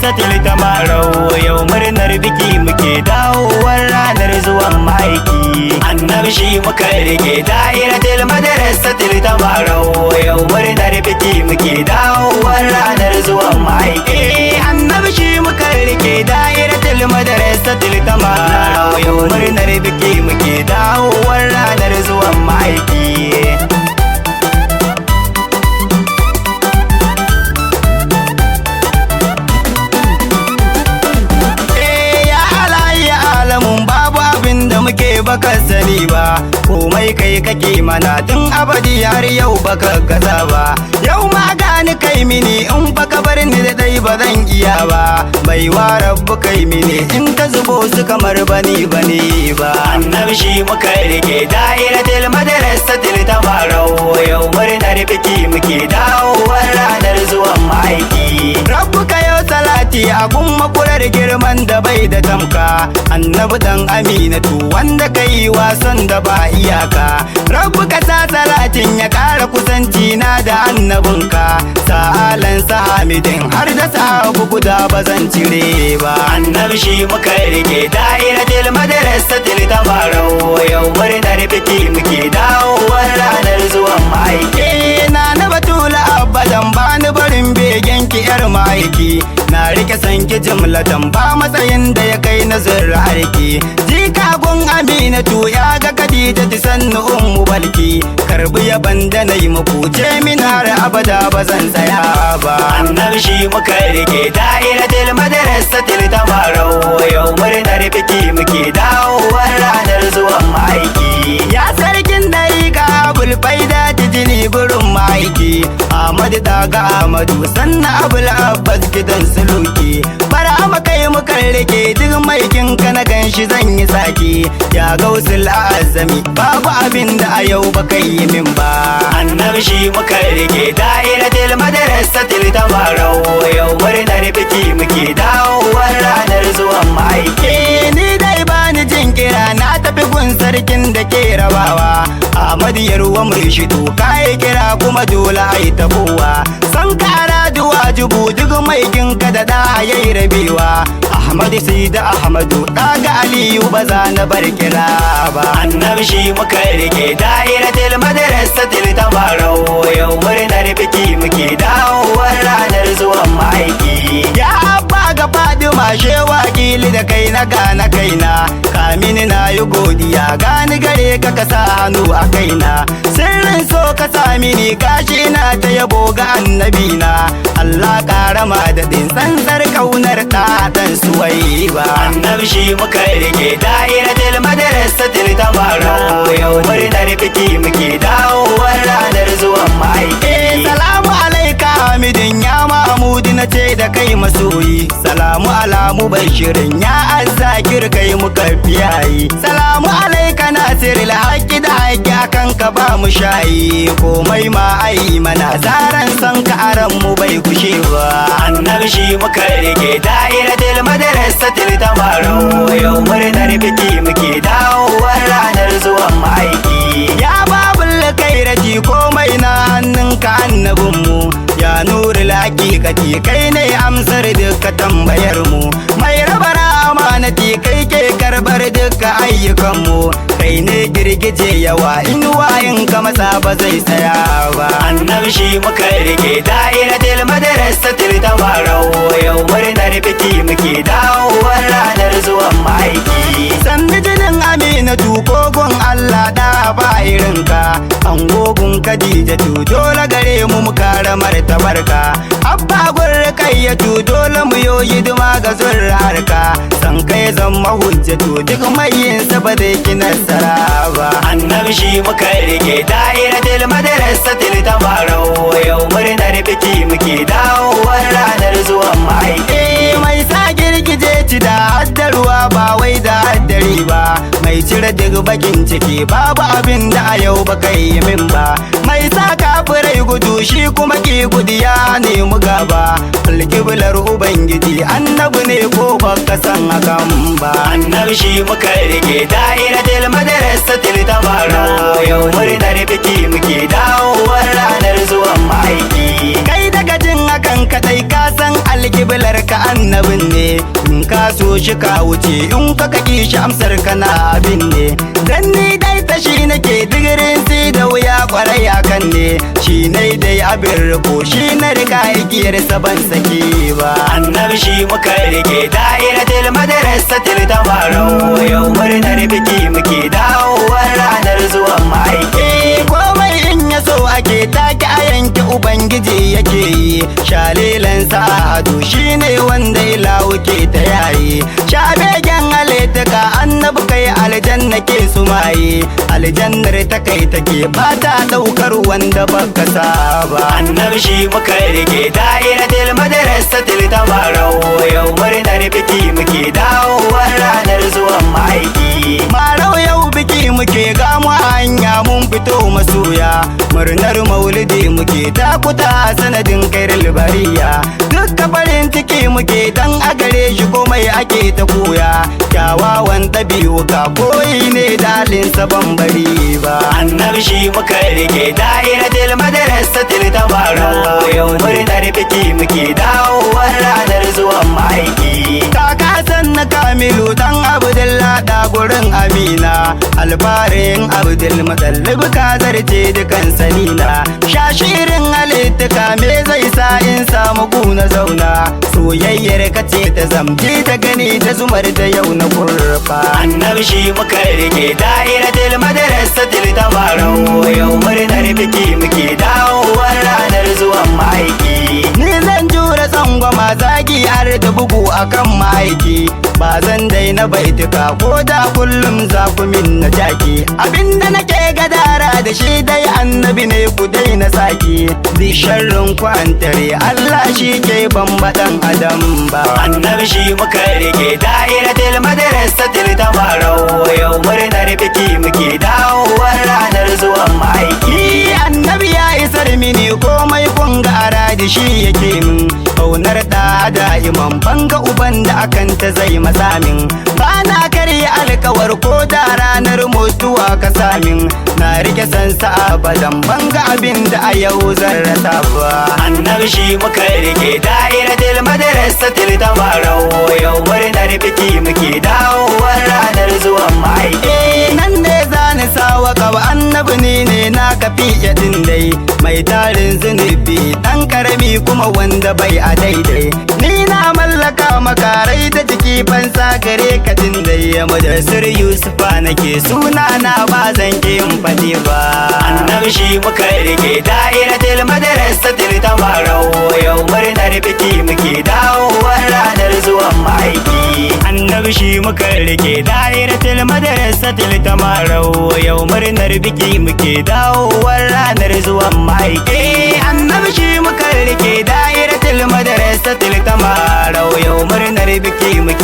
Satil Tabarau yau murnar biki muke dawowar ranar zuwan ma'aiki. Annabi shi muka rike Da'iratul Madrasatil Tabarau yau murnar biki muke dawowar ranar zuwan ma'aiki. Annabi shi muka rike Da'iratul Madrasatil Tabarau yau murnar biki muke dawowar ranar zuwan ma'aiki. Muke baka sani ba komai kai kake mana tun abadi har yau baka gaza ba. Yau ma gani kai mini in baka bar ni da dai ba zan iya ba. Bai wa rabbu kai mini in ka zubo su kamar bani ba. Annabi shi muka rike Da'iratul Madrasatil Tabarau yau murnar biki muke dawowar ranar zuwan ma'aiki. Rabbu ka yau salati a gun makurar girman da bai da tamka. Annabi dan Aminatu wanda kai wasan da ba iyaka. Rabbu ka sa salatin ya ƙara kusanci na da annabinka. Sa'alan Hamidin har da sahabu guda ba zan cire ba. Annabi shi muka rike Da'iratul Madrasatil Tabarau yau murnar biki muke dawowar ranar zuwan ma'aiki. Na Batula abadan bani barin begen ki yar ma'aiki. Na rike sanki jimlatan ba matsayin da ya kai na zurrarki. Jika gun Aminatu ya ga Khadija ta sannu ummu balki. Karbi yaban da nayi muku ce min har abada ba zan tsaya ba. Annabi shi muka rike Da'iratul Madrasatil Tabarau yau murnar biki muke dawowar ranar zuwan ma'aiki. Ya sarkin dariƙa Abul Faida tijini burin ma'aiki. Ahmadu daga Ahmadu sannan Abul Abbas gidan suluki. Bara kai muka rike duk maikin ka na ganshi zan yi saki. Ya Gausul Azami babu abin da a yau baka yi min ba. Annabi shi muka rike Da'iratul Madrasatil Tabarau yau murnar biki muke dawowar ranar zuwan ma'aiki. Ni dai bani jin kira na tafi gun sarkin da ke rabawa. Ahmadu Yarwa Murshidu kai kira kuma dole ai tabowa. San kara duwajibu duk maikin ka da da yayi rabewa. Ahmadu sai da Ahmadu daga Aliyu ba za na bar kira ba. Annabi shi muka rike Da'iratul Madrasatil Tabarau yau murnar biki muke dawowar ranar zuwan ma'aiki. Ya abba ga Fadima shewa kili da kai na gana kaina. Kamini na yi godiya gani gare ka ka sa hannu a kaina. Sirrin so ka sa mini gashi na ta yabo ga annabina. Allah karama da din tsantsar kaunar ɗaɗan suwai ba. Annabi shi muka rike Da'iratul Madrasatil Tabarau yau murnar biki muke dawowar ranar zuwan ma'aiki. Salamu alaika Hamidin ya Mahmudu na ce da kai masoyi. Salamu alamu bashirin ya azzakir kai muka fiyayi. Salamu alaika Nasirul haƙi da haƙi akan ka ba mu shayi. Komai ma ai mana zaran san ka aran mu bai kushe ba. Annabi shi muka rike Da'iratul Madrasatil Tabarau yau murnar biki muke dawowar ranar zuwan ma'aiki. Ya babul kairati komai na hannunka annabinmu. Ya nurul haqiqati kai ne amsar duka tambayar mu. Mai raba amanati kai ke karbar duka ayyukanmu. Kai ne girgije yawa inuwayin ka matsa ba zai tsaya ba. Annabi shi muka rike Da'iratul Madrasatil Tabarau yau murnar biki muke dawowar ranar zuwan ma'aiki. Sanni jinin Aminatu kogon Allah da ba irinka. Angogun Khadijatu dole gare mu kara martabarka. Abba gurra kayyatu dole mu yo hidima ga zurrarka. San kai zama hujjatu duk mai yin sa ba zai ki nasara ba. Annabi shi muka rike Da'iratul Madrasatil Tabarau yau murnar biki muke dawowar ranar zuwan ma'aiki. Mai sa girgije ci da haddarwa ba wai da haddari ba. Mai cire duk bakin ciki babu abin da a yau ba kai min ba. Mai sa kafirai gudu shi kuma ki gudu ya nemi gaba. Alƙiblar Ubangiji annabi ne ko baka san hakan ba. Annabi shi muka rike Da'iratul Madrasatil Tabarau yau murnar biki muke dawowar ranar zuwan ma'aiki. Kai daga jin hakan kadai ka san alƙiblar ka annabi annabin ne in ka so shi ka wuce in ka kaki shi amsar kana abin ne dan ni dai ta shi nake digirin sai da wuya kwarai akan ne shi ne dai abin riko shi na riga igiyar saban sake ba annabi shi muka rike da'iratul madrasatul tabarau yau murnar biki muke dawowar ranar zuwan ma'aiki komai in ya so ake take a yanke ubangiji yake yi shalilan sa'adu shine wanda ilahu ke ta yayi shabegen halittaka annabi kai aljanna ke sumaye aljannar ta kai take ba ta daukar wanda baka saba annabi shi muka rike da'iratul madrasatul tabarau yau murnar biki muke dawowar ranar zuwan ma'aiki marau yau biki muke gamu hanya mun fito masoya murnar maulidi muke takuta sanadin kairul bariya dukkan farin ciki muke dan a gare shi komai ake ta koya kyawawan ɗabi'u ka koyi ne dalin saban bari ba annabi shi muka rike da'iratul madrasatul tabarau yau murnar biki muke dawowar ranar zuwan ma'aiki kaka san na kamilu dan abdullah da gurin amina alfarin abdul mutallib ka zarce dukan sanina shashirin halittuka me zai sa in samu guna zauna soyayyar ka ce ta zamje ta gani ta zumar da yau na kurfa annabi shi muka rike da'iratul madrasatul tabarau yau murnar biki muke dawowar ranar zuwan ma'aiki ni zan jura tsangwama zagi har da bugu akan ma'aiki ba zan daina baituka ko da kullum za ku min na jaki abinda nake gadara da shi dai annabi ne ku daina saki bi sharrin ku an tare Allah shi ke bambadan adam ba annabi shi muka rike da'iratul madrasatul tabarau yau murnar biki muke dawowar ranar zuwan ma'aiki annabi ya isar mini komai kun ga aradi shi yake min kaunar da da'iman banga uban da akan ta zai matsa min ba na karya alkawar ko da ranar mutuwa ka samin na rike sansa abadan banga abin da a yau zan rasa ba annabi shi muka rike da'iratul madrasatul tabarau yau murnar biki muke dawowar ranar zuwan ma'aiki nan ne zani sawa kaba annabi ne na kafi yadin dai mai tarin zunubi dan karami kuma wanda bai a daidai ni na mallaka makarai da jiki fansa gare ka din dai mudassir yusufa nake suna na ba zan ki in fadi ba annabi shi muka rike da'iratul madrasatul tabarau yau murnar biki muke dawowar ranar zuwan ma'aiki annabi shi muka rike da'iratul madrasatul tabarau yau murnar biki muke dawowar ranar zuwan ma'aiki annabi shi muka rike da'iratul madrasatul tabarau yau murnar biki muke